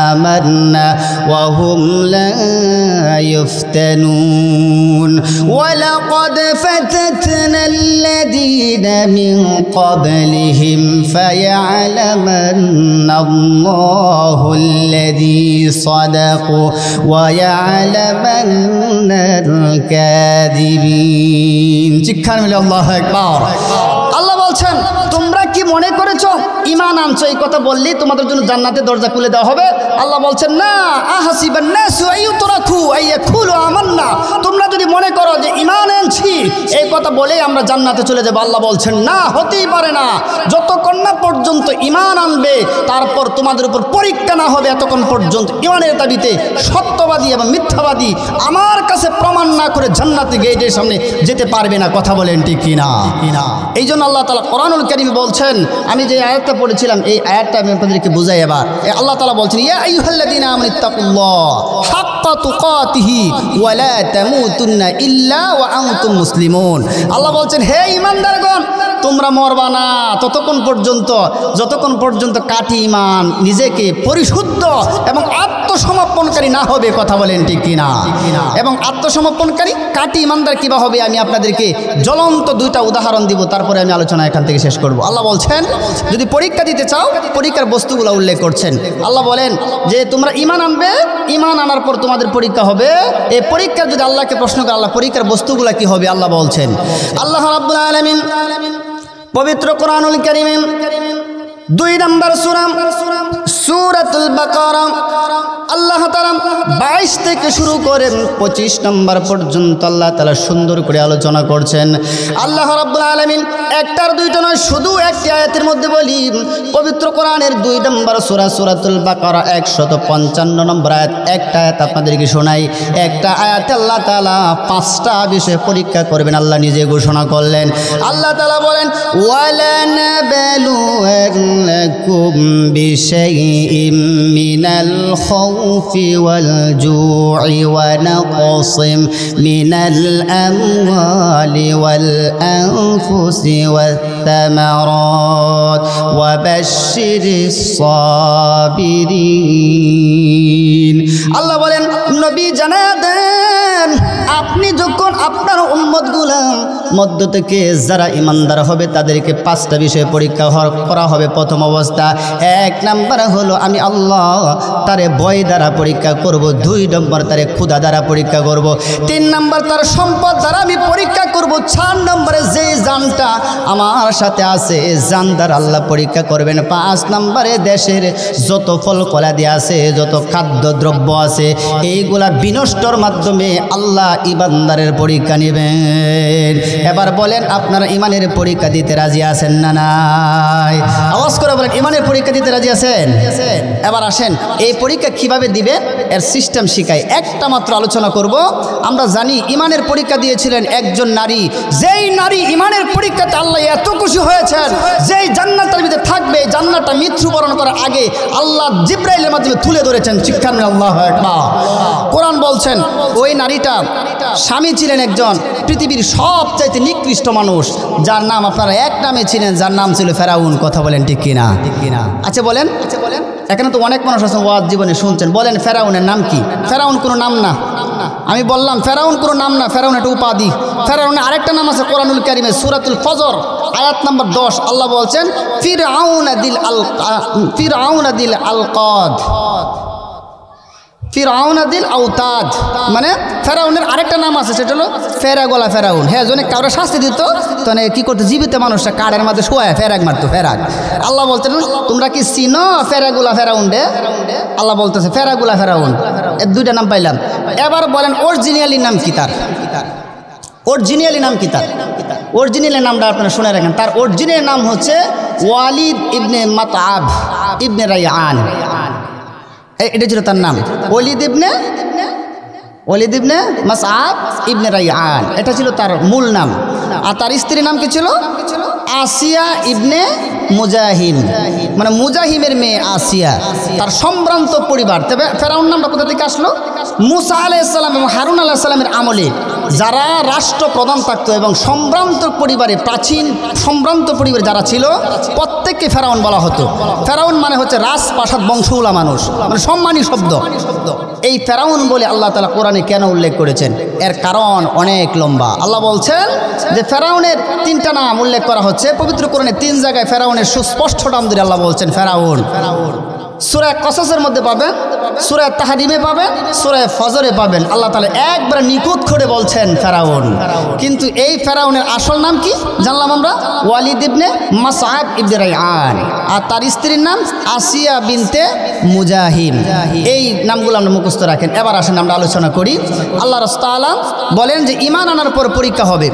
আমান্না ওয়া হুম লা ইফতানুন ওয়ালাকাদ ফাতাতনাল্লাযীনা মিন ক্বাবলিহিম ফায়া'লামান্নাল্লাহুল্লাযী সাদাকু ওয়া ইয়া'লামান্নাল কাযিবিন। চিৎকার মিলে আল্লাহু আকবার। আল্লাহ বলছেন তোমরা কি মনে করেছো ঈমান আনছো এই কথা বললেই তোমাদের জন্য জান্নাতের দরজা খুলে দেওয়া হবে? আল্লাহ বলছেন না, আহাসিবান নাসু আইয়ুতরাকু আইয়াকুলু আমান্না। তোমরা যদি মনে করো যে ঈমান আনছি এই কথা বলেই আমরা জান্নাতে চলে যাব, আল্লাহ বলছেন না, হতেই পারে না। যতক্ষণ না পর্যন্ত ঈমান আনবে তারপর তোমাদের উপর পরীক্ষা না হবে, এতক্ষণ পর্যন্ত ঈমানের দাবিতে সত্যবাদী এবং মিথ্যাবাদী আমার কাছে প্রমাণ না করে জান্নাতের গেটের সামনে যেতে পারবে না। কথা বলেন ঠিক কিনা? এই জন্য আল্লাহ তাআলা কোরআনুল কারীমে বলছেন, আমি যে আয়াতটা পড়েছিলাম এই আয়াতটা আমি আপনাদেরকে বুঝাই। এবার আল্লাহ তাআলা বলছেন ইয়া আইয়ুহাল্লাযীনা আমানুত্তাকুল্লাহ হাক্কা তুকাতিহি ওয়া লা তামুতুন্না ইল্লা ওয়া আনতুম মুসলিমুন। আল্লাহ বলছেন হে ঈমানদারগণ, তোমরা মরবা না ততক্ষণ পর্যন্ত যতক্ষণ পর্যন্ত কাটি ঈমান নিজেকে পরিশুদ্ধ এবং আত্মসমর্পণকারী না হবে। কথা বলেন ঠিক কিনা? এবং আত্মসমর্পণকারী কাটি ঈমানদার কিবা হবে আমি আপনাদেরকে জ্বলন্ত দুইটা উদাহরণ দিব, তারপরে আমি আলোচনা এখান থেকে শেষ করব। আল্লাহ বলছেন যদি পরীক্ষা দিতে চাও, পরীক্ষার বস্তুগুলো উল্লেখ করছেন। আল্লাহ বলেন যে তোমরা ঈমান আনবে, ঈমান আনার পর তোমাদের পরীক্ষা হবে। এই পরীক্ষার যদি আল্লাহকে প্রশ্ন করে আল্লাহ পরীক্ষার বস্তুগুলো কি হবে আল্লাহ বলছেন। আল্লাহ রাব্বুল আলামিন পবিত্র কোরআনুল কারীমে 2 নম্বর সূরা সূরাতুল বাকারা আল্লাহ তাআলা 22 থেকে শুরু করে 25 নম্বর পর্যন্ত আল্লাহ তাআলা সুন্দর করে আলোচনা করছেন। আল্লাহ রাব্বুল আলামিন একটার দুইটা নয়, শুধু একটি আয়াতের মধ্যে বলি পবিত্র কোরআনের 2 নম্বর সূরা সূরাতুল বাকারা 155 নম্বর আয়াত, একটা আয়াত আপনাদেরকে শোনাই। একটা আয়াতে আল্লাহ তাআলা 5টা বিষয় পরীক্ষা করবেন আল্লাহ নিজে ঘোষণা করলেন। আল্লাহ তাআলা বলেন ওয়ালা নাবালুয়ান্নাকুম বিশাইইম মিনাল খাউফি ওয়াল জু'i ওয়া নাকসিম মিনাল আমওয়ালি ওয়াল আনফুসি ওয়াত তামারাত ওয়া বাশশিরিস সাবিরিন। আল্লাহ বলেন নবী জানায়া দেন আপনি যখন আপনার উম্মতগুলো মধ্য থেকে যারা ঈমানদার হবে তাদেরকে 5টা বিষয়ে পরীক্ষা করা হবে। প্রথম অবস্থা 1 নম্বর হলো আমি আল্লাহ তারে ভয় দ্বারা পরীক্ষা করব, 2 নম্বর তারে ক্ষুধা দ্বারা পরীক্ষা করব, 3 নম্বর তার সম্পদ দ্বারা আমি পরীক্ষা করব, 4 নম্বরে যে জানটা আমার সাথে আছে জান দ্বারা আল্লাহ পরীক্ষা করবেন, 5 নম্বরে দেশের যত ফল ফলাদি আছে যত খাদ্যদ্রব্য আছে এইগুলা বিনষ্টর মাধ্যমে আল্লাহ ঈমানদারের পরীক্ষা নেবেন। এবার বলেন আপনারা ঈমানের পরীক্ষা দিতে রাজি আছেন না নাই? আওয়াজ করে বলেন ঈমানের পরীক্ষা দিতে রাজি আছেন? এবার আসেন এই পরীক্ষা কিভাবে দিবে এর সিস্টেম শিখাই। একটা মাত্র আলোচনা করব। আমরা জানি ঈমানের পরীক্ষা দিয়েছিলেন একজন নারী, যেই নারী ঈমানের পরীক্ষাতে আল্লাহ এত খুশি হয়েছেন যেই জান্নাতের ভিতরে থাকবে, জান্নাতটা মৃত্যুবরণ করার আগে আল্লাহ জিবরাইলের মাধ্যমে তুলে ধরেছেন। চিৎকার করে আল্লাহু আকবার। কোরআন বলছেন ওই নারীটা স্বামী ছিলেন একজন পৃথিবীর সবচাইতে নিকৃষ্ট মানুষ, যার নাম আপনারা এক নামে ছিলেন, যার নাম ছিল ফেরাউন। কথা বলেন ঠিক কিনা? আচ্ছা বলেন, এখানে তো অনেক মানুষ আছেন ওয়াজ জীবনে শুনছেন, বলেন ফেরাউনের নাম কি? ফেরাউন কোনো নাম না। আমি বললাম ফেরাউন কোনো নাম না, ফেরাউন একটা উপাধি। ফেরাউনের আরেকটা নাম আছে কোরআনুল কারীমে সূরাতুল ফজর আয়াত নম্বর 10 আল্লাহ বলছেন ফিরআউন দিল আলকাদ। ফিরাউন দিল আওতাদ, মানে ফেরাউনের আরেকটা নাম আছে, সেটা হলো ফেরাগোলা ফেরাউন। হ্যাঁ, জন্য কারো শাস্তি দিত তখন কি করতো, জীবিত মানুষটা কাঠের মধ্যে শোয়ায় ফেরাক মারতো, ফেরাক। আল্লাহ বলতেন তোমরা কি চিনো ফেরাগোলা ফেরাউন রে? আল্লাহ বলতেছে ফেরাগোলা ফেরাউন, এর দুইটা নাম পাইলাম। এবার বলেন অরিজিনালি নাম কি তার? অরিজিনালি নাম কি তার? অরিজিনালি নামটা আপনারা শুনে রাখেন। তার অরিজিনাল নাম হচ্ছে ওয়ালিদ ইবনে মাতআব ইবনে রাইয়ান, এটা ছিল তার নাম। ওয়ালিদ ইবনে মাসআব ইবনে রাইয়ান, এটা ছিল তার মূল নাম। আর তার স্ত্রীর নাম কি ছিল? আসিয়া ইবনে মুজাহিম, মানে মুজাহিমের মেয়ে আসিয়া। তার সম্ভ্রান্ত পরিবার। তবে ফেরাউন নামটা কোথা থেকে আসলো? মুসা আলাইহিস সালাম এবং হারুন আলাইহিস সালামের আমলে যারা রাষ্ট্রপ্রধান থাকতো এবং সম্ভ্রান্ত পরিবারে, প্রাচীন সম্ভ্রান্ত পরিবারে যারা ছিল প্রত্যেককে ফেরাউন বলা হতো। ফেরাউন মানে হচ্ছে রাজপ্রাসাদ বংশওয়ালা মানুষ, মানে সম্মানী শব্দ। এই ফেরাউন বলে আল্লাহ তাআলা কোরআনে কেন উল্লেখ করেছেন? এর কারণ অনেক লম্বা। আল্লাহ বলছেন যে ফেরাউনের 3টা নাম উল্লেখ করা হচ্ছে পবিত্র কোরআনে। 3 জায়গায় ফেরাউনের সুস্পষ্ট নাম ধরে আল্লাহ বলছেন ফেরাউন। সূরা কসসের মধ্যে পাবেন, সূরা তাহরিমে পাবেন, সূরা ফজরে পাবেন। আল্লাহ তাআলা একবারে নিখুঁত করে বলছেন ফেরাউন। কিন্তু এই ফেরাউনের আসল নাম কি জানলাম আমরা? ওয়ালিদ ইবনে মাসআব ইবনে রাইয়ান। আর তার স্ত্রীর নাম আসিয়া বিনতে মুজাহিম। এই নামগুলো আমরা মুখস্থ রাখেন। এবার আসেন আমরা আলোচনা করি। আল্লাহ রাসূল তাআলা বলেন যে ঈমান আনার পর পরীক্ষা হবে।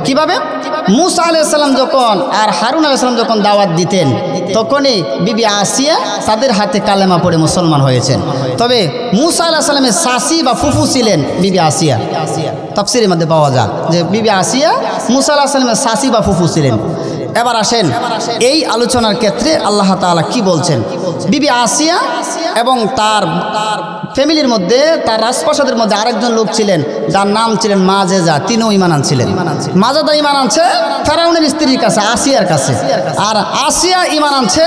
কিভাবে? মুসা আলাইহিস সালাম যখন আর হারুন আলাইহিস সালাম যখন দাওয়াত দিতেন, তখনই বিবি আসিয়া তাদের হাতে কালেমা পড়ে মুসলমান হয়েছেন। তবে মুসা আলাইহিস সালামের শাশি বা ফুফু ছিলেন বিবি আসিয়া। তাফসীরের মধ্যে পাওয়া যায় যে বিবি আসিয়া মুসা আলাইহিস সালামের শাশি বা ফুফু ছিলেন। এবার আসেন এই আলোচনার ক্ষেত্রে আল্লাহ তাআলা কি বলছেন। বিবি আসিয়া এবং তার ফ্যামিলির মধ্যে, তার রাজপ্রাসাদের মধ্যে আরেকজন লোক ছিলেন যার নাম ছিলেন মাজেজা। তিনিও ঈমান আনছিলেন। মাজেজা ঈমান আনছে ফেরাউনের স্ত্রীর কাছে, আসিয়ার কাছে। আর আসিয়া ঈমান আনছে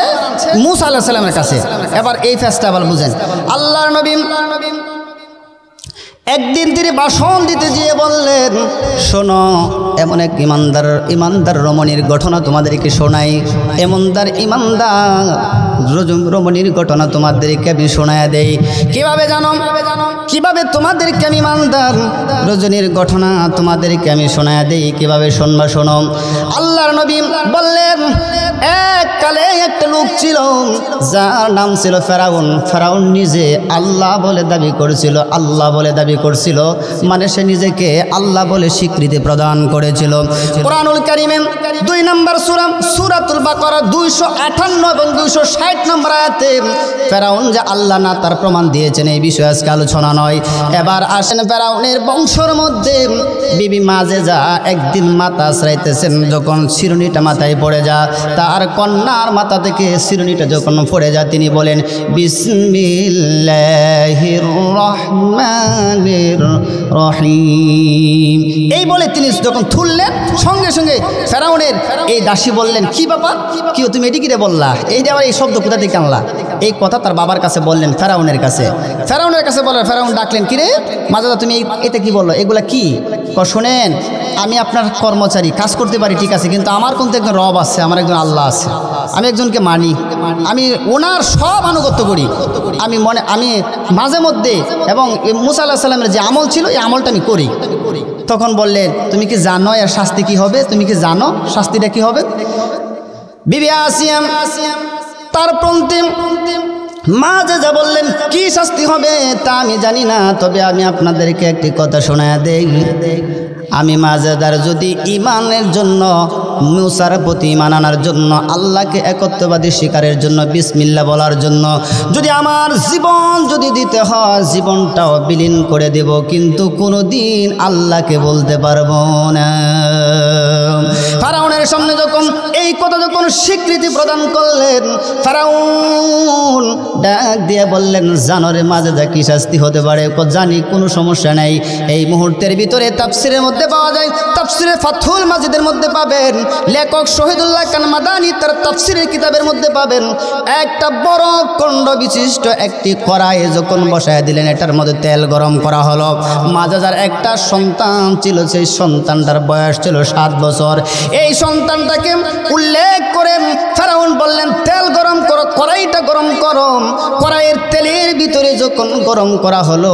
মুসা আলাইহিস সালামের কাছে। এবার এই ফেস্টিভ্যাল বুঝেন। আল্লাহর নবী একদিন তিনি ভাষণ দিতে গিয়ে বললেন, শোনো, এমন এক ইমানদার রমণীর ঘটনা তোমাদেরকে শোনাই। ইমানদার রমণীর ঘটনা তোমাদেরকে আমি শোনায় দেই। কিভাবে জানো? কিভাবে তোমাদেরকে আমি ইমানদার রজনীর ঘটনা তোমাদেরকে আমি শোনায় দেই, কিভাবে শুনবা শোনো। আল্লাহর নবী বললেন, এককালে একটা লোক ছিল যার নাম ছিল ফেরাউন। ফেরাউন নিজে আল্লাহ বলে দাবি করছিল, মানে সে নিজেকে আল্লাহ বলে স্বীকৃতি প্রদান করেছিল। কুরআনুল কারীমে 2 নম্বর সূরা সূরাতুল বাকারা 258 এবং 260 নম্বর আয়াতে ফেরাউন যে আল্লাহ না তার প্রমাণ দিয়েছেন। এই বিষয়ে আজকে আলোচনা নয়। এবার আসেন ফেরাউনের বংশের মধ্যে বিবি মাজেজা একদিন মাথা আশ্রাইতেছেন, যখন শিরুনিটা মাথায় পড়ে যায়, তার কন্যার মাথা থেকে শিরুনিটা যখন পড়ে যায়, তিনি বলেন বিসমিল্লাহির রহমানির রহিম। এই বলে তিনি যখন তুললেন, সঙ্গে সঙ্গে ফেরাউনের এই দাসী বললেন, কি বাবা, কি তুমি এটি কিরে বললা? এই যে আবার এই শব্দ কোথা থেকে আনলা? এই কথা তার বাবার কাছে বললেন, ফেরাউনের কাছে বললেন। ফেরাউন ডাকলেন, কিরে মাজেজা, তুমি এতে কি বললো? এগুলা কি? শোনেন, আমি আপনার কর্মচারী, কাজ করতে পারি ঠিক আছে, কিন্তু আমার কিন্তু একজন রব আছে, আমার একজন আল্লাহ আছে, আমি একজনকে মানি, আমি ওনার সব আনুগত্য করি। আমি মাঝে মধ্যে এবং মুসা আলাইহিস সালামের যে আমল ছিল এই আমলটা আমি করি। তখন বললেন, তুমি কি জানো এর শাস্তি কি হবে? তুমি কি জানো শাস্তিটা কি হবে? বিবি আসিয়া তার প্রন্তিম মাজেজা বললেন, কি শাস্তি হবে তা আমি জানি না, তবে আমি আপনাদেরকে একটি কথা শোনায়া দেই। আমি মাজেদার যদি ইমানের জন্য, মুসার প্রতি ইমান আনার জন্য, আল্লাহকে একত্ববাদী স্বীকারের জন্য, বিসমিল্লাহ বলার জন্য যদি আমার জীবন যদি দিতে হয়, জীবনটাও বিলীন করে দেব, কিন্তু কোনোদিন আল্লাহকে বলতে পারবো না। ফেরাউনের সামনে যখন এই কথা যখন স্বীকৃতি প্রদান করলেন, ফেরাউন ডাক দিয়ে বললেন, জানোরে মাজেদা কি শাস্তি হতে পারে? জানি, কোনো সমস্যা নাই। এই মুহূর্তের ভিতরে তাফসিরের মধ্যে পাওয়া যায়, তাফসিরে ফাথুল মাজিদের মধ্যে পাবেন, লেখক শহীদুল্লাহ খান মাদানী তার তাফসিরের কিতাবের মধ্যে পাবেন, একটা বড় খণ্ড বিশিষ্ট একটি কড়াই যখন বসায় দিলেন, এটার মধ্যে তেল গরম করা হলো। মাজেদার একটা সন্তান ছিল, সেই সন্তানটার বয়স ছিল 7 বছর। এই সন্তানটাকে উল্লেখ করে ফেরাউন বললেন, তেল গরম করো, কড়াইটা গরম করো। কড়াইয়ের তেলের ভিতরে যখন যখন গরম করা হলো,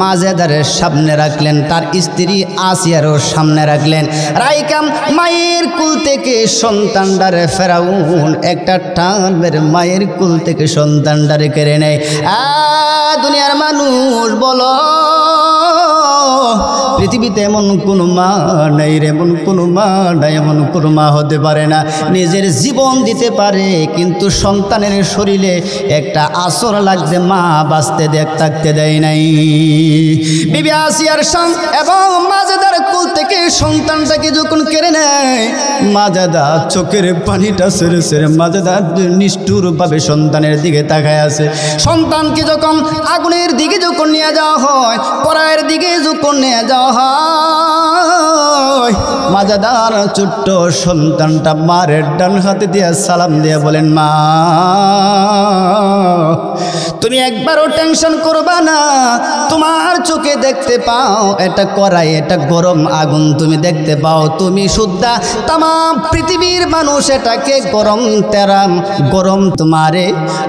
মাজেদারের সামনে রাখলেন, তার স্ত্রী আসিয়ারও সামনে রাখলেন। রাইকাম মায়ের কুল থেকে সন্তানটারে ফেরাউন একটা টানের মায়ের কুল থেকে সন্তানটারে কেড়ে নেয়। দুনিয়ার মানুষ বলো, পৃথিবীতে এমন কোনো মা নাই রে, এমন কোনো মা নাই, এমন কোনো মা হতে পারে না নিজের জীবন দিতে পারে কিন্তু সন্তানের শরীরে একটা আসর লাগছে মা বাঁচতে থাকতে দেয় নাই। বিবি আসিয়ার শাম এবং মাজেদার কুল থেকে সন্তানটাকে যখন কেড়ে নেয়, মাজেদা চোখের পানিটা সেরে সেরে মাজেদা নিষ্ঠুরভাবে সন্তানের দিকে তাকায় আছে। সন্তানকে যখন আগুনের দিকে যখন নিয়ে যাওয়া হয়, পরায়ের দিকে যখন নিয়ে যাওয়া হয়, মাজেদার ছোট্ট সন্তানটা মারের ডান হাতে দিয়ে সালাম দিয়ে বলেন, মা তুমি একবারও টেনশন করবা না, তোমার চোখে দেখতে পাও এটা কড়াই, এটা গরম আগুন তুমি দেখতে পাও, তুমি শুদ্ধা তাম পৃথিবীর মানুষ এটাকে গরম তেরাম গরম তোমারে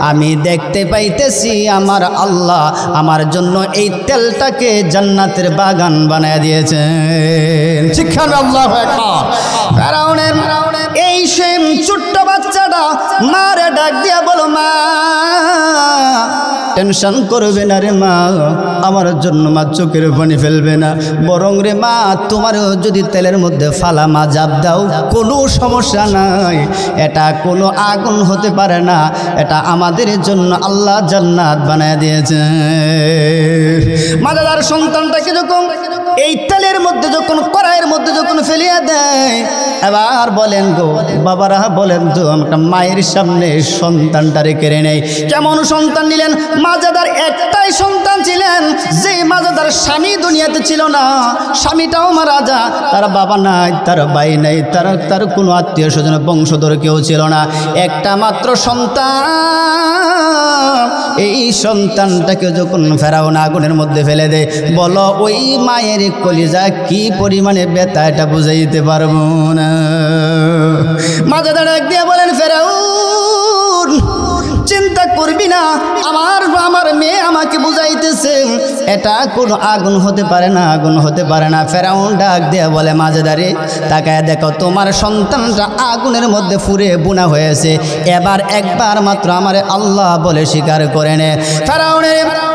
আমি দেখতে পাইতেছি। আমার আল্লাহ আমার জন্য এই তেলটাকে জান্নাতের বাগান বানায় দিয়েছেন। শিক্ষা আল্লাহু আকবার। ফেরাউনের এই সেম ছোট্ট বাচ্চাটা মারে ডাক দিয়া বলো, মা টেনশন করবে না রে মা, আমার জন্য মা চোখের পানি ফেলবে না, বরং রে মা তোমারও যদি তেলের মধ্যে ফালা মা জাপ দাও কোনো সমস্যা নাই, এটা কোনো আগুন হতে পারে না, এটা আমাদের জন্য আল্লাহ জান্নাত বানায় দিয়েছে। মাজেদার সন্তানটাকে যখন এই তেলের মধ্যে যখন কড়াইয়ের মধ্যে যখন ফেলিয়া দেয়, এবার বলেন গো বাবারা, বলেন তো একটা মায়ের সামনে সন্তানটারে কেড়ে নেই। কেমন সন্তান নিলেন? মাজেদার একটাই সন্তান ছিলেন, যে মাজেদার স্বামী দুনিয়াতে ছিল না, স্বামীটাও মারা যা, তার বাবা নাই, তার ভাই নাই, তার কোনো আত্মীয় স্বজন বংশধর কেউ ছিল না, একটা মাত্র সন্তান। এই সন্তানটাকে যখন ফেরাউন আগুনের মধ্যে ফেলে দেয়, বলো ওই মায়ের কলিজা কি পরিমাণে ব্যথা এটা বুঝাইতে পারবো না। মাজেদার এক দিয়ে বলেন, ফেরাউন চিন্তা করবি না, আমার মেয়ে আমাকে বুঝাইতেছে এটা কোনো আগুন হতে পারে না, আগুন হতে পারে না। ফেরাউন ডাক দিয়ে বলে, মাজেদারে তাকায় দেখো তোমার সন্তানটা আগুনের মধ্যে পুড়ে বুনা হয়েছে, এবার একবার মাত্র আমারে আল্লাহ বলে স্বীকার করে নে।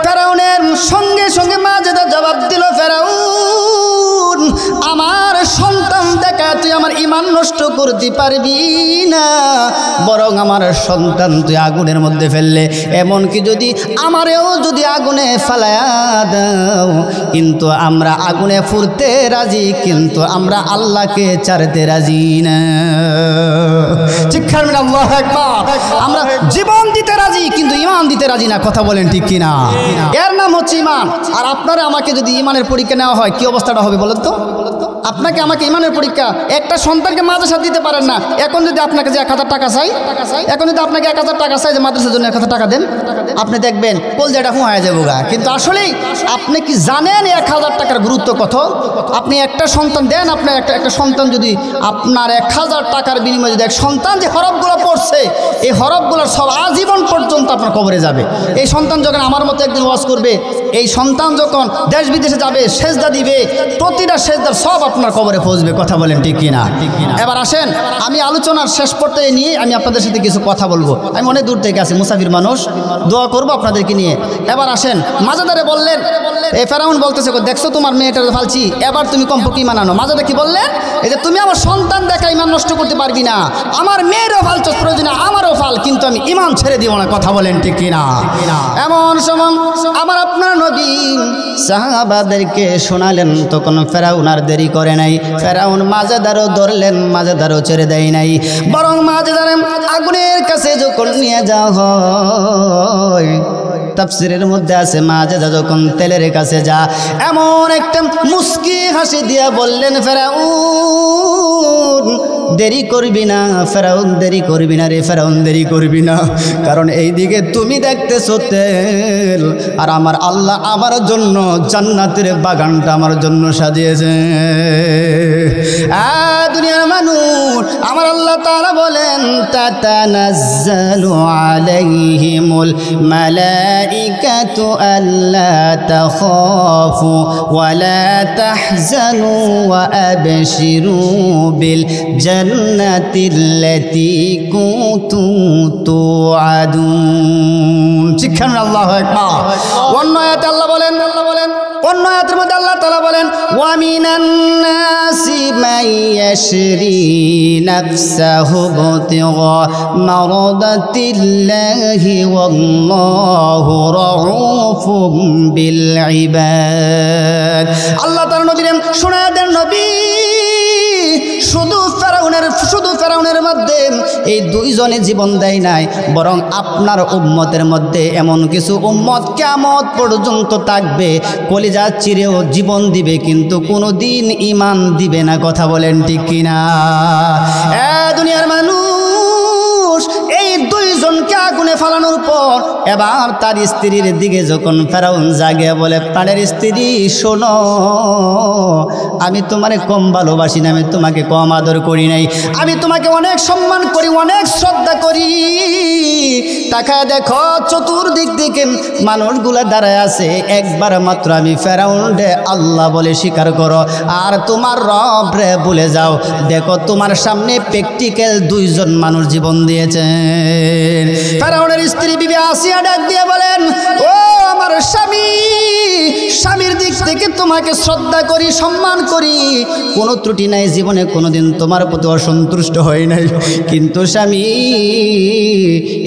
ফেরাউনের সঙ্গে সঙ্গে মাজেদা জবাব দিল, ফেরাউন আমার সন্তান দেখা তুই আমার ঈমান নষ্ট করতে পারবি না, বরং আমার সন্তান তুই আগুনের মধ্যে ফেললে, এমনকি যদি আমারেও যদি আগুনে ফেলায়া দাও, কিন্তু আমরা আগুনে ফুরতে রাজি, কিন্তু আমরা আল্লাহকে ছাড়তে রাজি না। আল্লাহু আকবার। আমরা জীবন দিতে রাজি কিন্তু ঈমান দিতে রাজি না, কথা বলেন ঠিক কিনা? এর নাম হচ্ছে ঈমান। আর আপনারা আমাকে যদি ঈমানের পরীক্ষা নেওয়া হয় কি অবস্থাটা হবে বলেন তো? আপনাকে আমাকে ঈমানের পরীক্ষা, একটা সন্তানকে মাদ্রাসা দিতে পারেন না, এখন যদি আপনাকে যে 1000 টাকা চাই, এখন যদি আপনাকে 1000 টাকা চাই যে মাদ্রাসার জন্য 1000 টাকা দেন, আপনি দেখবেন কলজাটা হুঁয়া যাবো গা। কিন্তু আসলেই আপনি কি জানেন 1000 টাকার গুরুত্ব কত? আপনি একটা সন্তান দেন, আপনার একটা সন্তান যদি আপনার 1000 টাকার বিনিময়ে যদি এক সন্তান যে হরফগুলো পড়ছে, এই হরফগুলোর সব আজীবন পর্যন্ত আপনার কবরে যাবে। এই সন্তান যখন আমার মতো একদিন ওয়াজ করবে, এই সন্তান যখন দেশ বিদেশে যাবে, সেজদা দিবে, প্রতিটা সেজদার সব আপনার কবরে পৌঁছবে, কথা বলেন ঠিক কিনা? এবার আসেন, আমি আলোচনার শেষ পর্যায়ে নিয়ে আমি আপনাদের সাথে কিছু কথা বলবো। আমি অনেক দূর থেকে আসি, মুসাফির মানুষ, দোয়া করবো আপনাদেরকে নিয়ে। এবার আসেন, মাজেদারে বললেন, এ ফেরাউন বলতেছে, দেখছো তোমার মেয়েটার ফালছি, এবার তুমি কমপক্ষে ঈমান আনো। মাজেদা কি বললেন? এই যে তুমি আমার সন্তান দেখা ঈমান নষ্ট করতে পারবি না, আমার মেয়েরও ফালছ প্রয়োজনে আমারও ফাল, কিন্তু আমি ঈমান ছেড়ে দিব না, কথা বলেন ঠিক কিনা? এমন সময় আমার আপনার নবী সাহাবাদেরকে শোনালেন, তখন ফেরাউন আর দেরি করে নাই, ফেরাউন মাজেদারও ধরলেন, মাজেদারও ছেড়ে দেয় নাই, বরং মাজেদার আগুনের কাছে যখন নিয়ে যাওয়া হয়, তাফসীরের মধ্যে আছে মাজেদা যখন তেলের কাছে যা, এমন একটা মুস্কি হাসি দিয়া বললেন, ফেরাউন দেরি করবি না, ফেরাউন দেরি করবি না রে, ফেরাউন দেরি করবি না, কারণ এই দিকে তুমি দেখতেছো তেল, আর আমার আল্লাহ আমার জন্য জান্নাতের বাগানটা আমার জন্য সাজিয়েছে। দুনিয়ার মানুষ, আমার আল্লাহ তাআলা বলেন, তাতানাজ্জালু আলাইহিমুল মালাইকা الملائكة ألا تخافوا ولا تحزنوا وأبشروا بالجنة التي كنتم توعدون سبحان الله أكبر والنايات الله بولن والنايات المدى الله تعالى بولن ومن الناس من يشري نفسه ابتغاء مرضات الله والله رؤوف بالعباد الله تعالى نبي شنا দেন নবী শুধু ফেরাউনের মধ্যে এই দুইজনে জীবন দেয় নাই বরং আপনার উম্মতের মধ্যে এমন কিছু উম্মত কিয়ামত পর্যন্ত থাকবে কলিজা চিরেও জীবন দিবে কিন্তু কোনোদিন ঈমান দিবে না কথা বলেন ঠিক কিনা দুনিয়ার মানুষ এই দুইজনকে আগুনে ফালানোর পর এবার তার স্ত্রীর দিকে যখন ফেরাউন জাগে বলে প্রাণের স্ত্রী শোনো আমি তোমারে কম ভালোবাসি না আমি তোমাকে কম আদর করি নাই আমি তোমাকে অনেক সম্মান করি অনেক শ্রদ্ধা করি তাকায় দেখো চতুর্দিক দিকে মানুষগুলো দাঁড়ায় আছে একবার মাত্র আমি ফেরাউন রে আল্লাহ বলে স্বীকার করো আর তোমার রব রে ভুলে যাও দেখো তোমার সামনে প্র্যাকটিক্যাল দুইজন মানুষ জীবন দিয়েছেন ফেরাউনের স্ত্রী বিবি আসিয়া ডাক দিয়ে বলেন ও আমার স্বামীর দিক থেকে তোমাকে শ্রদ্ধা করি সম্মান করি কোনো ত্রুটি নাই জীবনে কোনোদিন তোমার প্রতি অসন্তুষ্ট হই নাই কিন্তু স্বামী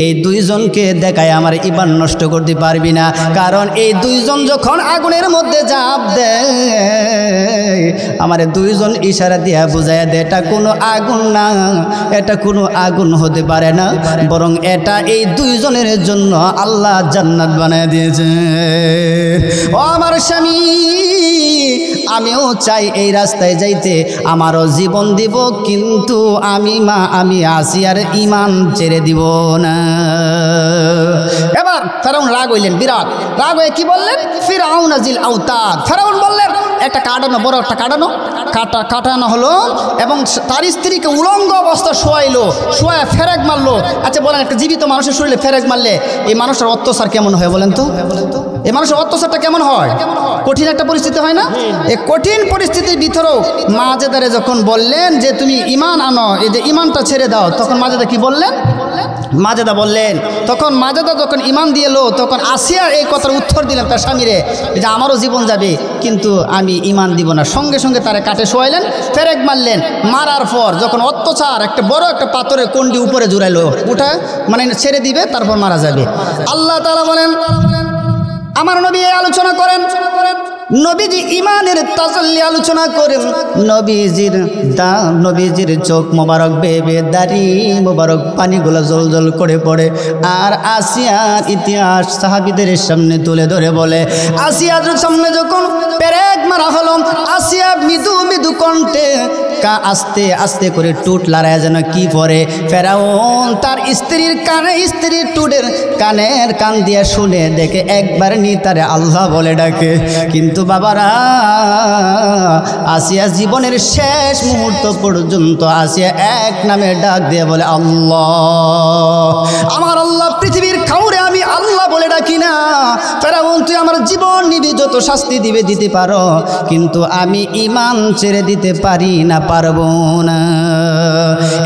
এই দুইজনকে দেখায় আমার ঈমান নষ্ট করতে পারবি না কারণ এই দুইজন যখন আগুনের মধ্যে ঝাঁপ দেয় আমার দুইজন ইশারা দিয়া বুঝাইয়া দেয় এটা কোনো আগুন না এটা কোনো আগুন হতে পারে না বরং এটা এই দুইজনের জন্য আল্লাহ জান্নাত বানায় দিয়েছে ও আমার স্বামী আমিও চাই এই রাস্তায় যাইতে আমারও জীবন দিব কিন্তু আমি আসিয়ার ঈমান ছেড়ে দিব না এবার ফেরাউন রাগ হইলেন বিরাট রাগ হয়ে কি বললেন ফিরআউন জিল আওতাদ ফেরাউন বললেন একটা কাটানো বড় একটা কাটানো হলো এবং তার স্ত্রীকে উলঙ্গ অবস্থা শোয়াইলো শোয়া ফেরেক মারলো আচ্ছা বলেন একটা জীবিত মানুষের শরীরে ফেরেক মারলে এই মানুষের অত্যাচার কেমন হয় বলেন তো এই মানুষের অত্যাচারটা কেমন হয় কঠিন একটা পরিস্থিতি হয় না এই কঠিন পরিস্থিতির ভিতরেও মাজেদারে যখন বললেন যে তুমি ঈমান আনো এই যে ঈমানটা ছেড়ে দাও তখন মাজেদা কি বললেন মাজেদা বললেন তখন মাজেদা যখন ঈমান দিয়েলো তখন আসিয়া এই কথার উত্তর দিলেন তার স্বামীরে যে আমারও জীবন যাবে কিন্তু আমি ঈমান দিব না সঙ্গে সঙ্গে তারে কাটে শোয়াইলেন ফেরেক মারলেন মারার পর যখন অত্যাচার একটা বড় একটা পাথরের কন্ডি উপরে জুড়াইলো উঠা মানে ছেড়ে দিবে তারপর মারা যাবে আল্লাহ তাআলা বলেন আমার নবী এই আলোচনা করেন নবীজি ঈমানের তাসাল্লি আলোচনা করেন নবীজির চোখ মোবারক বেবে দাড়ি মোবারক পানিগুলো জল জল করে পড়ে আর আসিয়ার ইতিহাস সাহাবীদের সামনে তুলে ধরে বলে আসিয়ার সামনে যখন পেরেক মারা হলো আসিয়া মৃদু মৃদু কণ্ঠে আস্তে আস্তে করে টুট লড়ায় যেন কি পরে ফেরাউন তার স্ত্রীর টুটের কান দিয়ে শুনে দেখে একবার নি তারে আল্লাহ বলে ডাকে কিন্তু বাবারা আসিয়া জীবনের শেষ মুহূর্ত পর্যন্ত আসিয়া এক নামে ডাক দিয়ে বলে আল্লাহ আমার আল্লাহ পৃথিবীর কাউরে আমি আল্লাহ বলে ডাকি না ফেরাউন তুই আমার জীবন নিবি যত শাস্তি দিতে পারো কিন্তু আমি ঈমান ছেড়ে দিতে পারি না পারবো না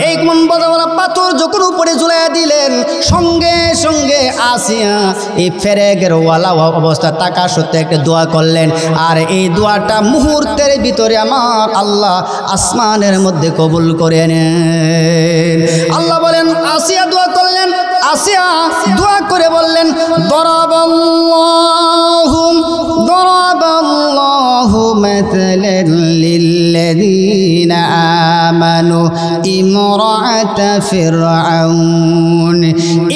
এই মন বড় পাথর যখন উপরে ঝুলাইয়া দিলেন সঙ্গে সঙ্গে আসিয়া এই ফেরেকের ওয়ালা অবস্থা তাকা সত্যি একটা দোয়া করলেন আর এই দোয়াটা মুহূর্তের ভিতরে আমার আল্লাহ আসমানের মধ্যে কবুল করে নেন আল্লাহ বলেন আসিয়া দোয়া করলেন আসিয়া দোয়া করে বললেন দরাবাল্লাহু মাতালান লিল্লাযীনা আমানু ইমরাআতা ফিরআউন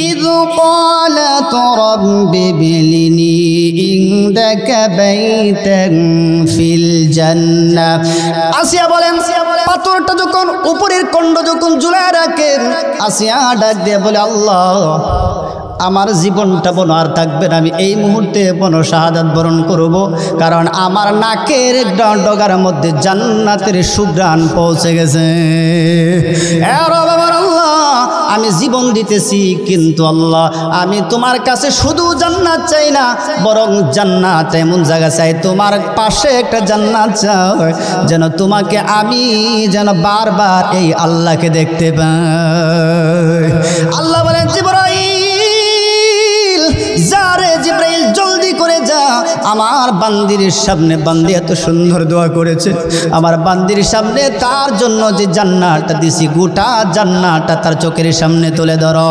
ইয ক্বালাত রাব্বি বিলিনি ইনদাকা বাইতান ফিল জান্নাহ আসিয়া বলেন পাথরটা যখন উপরের কণ্ড যখন ঝুলায় রাখেন আসিয়া ডাক দিয়ে বলে আল্লাহ আমার জীবনটা বনো আর থাকবে না আমি এই মুহূর্তে বনো শাহাদাত বরণ করব কারণ আমার নাকের ডগার মধ্যে জান্নাতের সুঘ্রাণ পৌঁছে গেছে আল্লাহ আমি জীবন দিতেছি, কিন্তু আল্লাহ আমি তোমার কাছে শুধু জান্নাত চাই না, বরং জান্নাত এমন জায়গা চাই, তোমার পাশে একটা জান্নাত চাই, যেন তোমাকে আমি যেন বারবার এই আল্লাহকে দেখতে পাই। আল্লাহ বলেন, জিবরাইল যা রে জিবরাইল, জলদি করে যা, আমার বান্দির সামনে, বান্দি এত সুন্দর দোয়া করেছে, আমার বান্দির সামনে তার জন্য যে জান্নাতটা দিছি, গোটা জান্নাতটা তার চোখের সামনে তুলে ধরো।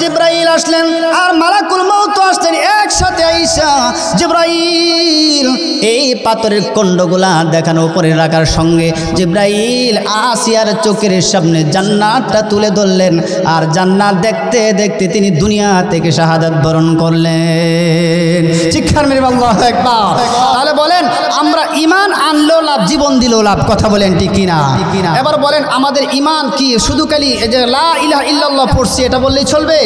জিবরাইল আসলেন আর মালাকুল মউত আসলেন একসাথে আইসা। জিবরাইল এই পাথরের খণ্ডগুলা দেখানো উপরে রাখার সঙ্গে জিবরাইল আসিয়ার চোখের সামনে জান্নাতটা তুলে ধরলেন, আর জান্নাত দেখতে দেখতে তিনি দুনিয়া থেকে শাহাদাত বরণ করলেন। শিক্ষার মেরে আল্লাহু আকবার। তাহলে বলেন, আমরা ঈমান আনলেও লাভ, জীবন দিলেও লাভ, কথা বলেন ঠিক কিনা? এবার বলেন, আমাদের ঈমান কি শুধু খালি এই যে লা ইলাহা ইল্লাল্লাহ পড়ছি এটা বললেই চলবে?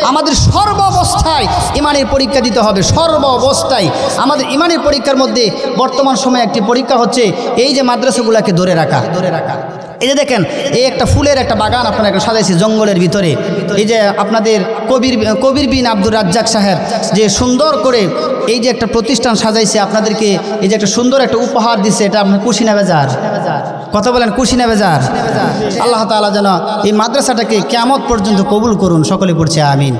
আমাদের সর্ব অবস্থায় ঈমানের পরীক্ষা দিতে হবে, সর্ব অবস্থায়। আমাদের ঈমানের পরীক্ষার মধ্যে বর্তমান সময়ে একটি পরীক্ষা হচ্ছে এই যে মাদ্রাসাগুলোকে ধরে রাখা। এই যে দেখেন, এই একটা ফুলের একটা বাগান আপনারা একটা সাজাইছে জঙ্গলের ভিতরে। এই যে আপনাদের কবির বিন আব্দুর রাজ্জাক সাহেব যে সুন্দর করে এই যে একটা প্রতিষ্ঠান সাজাইছে, আপনাদেরকে এই যে একটা সুন্দর একটা উপহার দিছে, এটা আপনার খুশি না বেজার? কথা বলেন, খুশি না বেজার? আল্লাহ তাআলা যেন এই মাদ্রাসাটাকে কিয়ামত পর্যন্ত কবুল করুন, সকলে পড়ছে আমিন।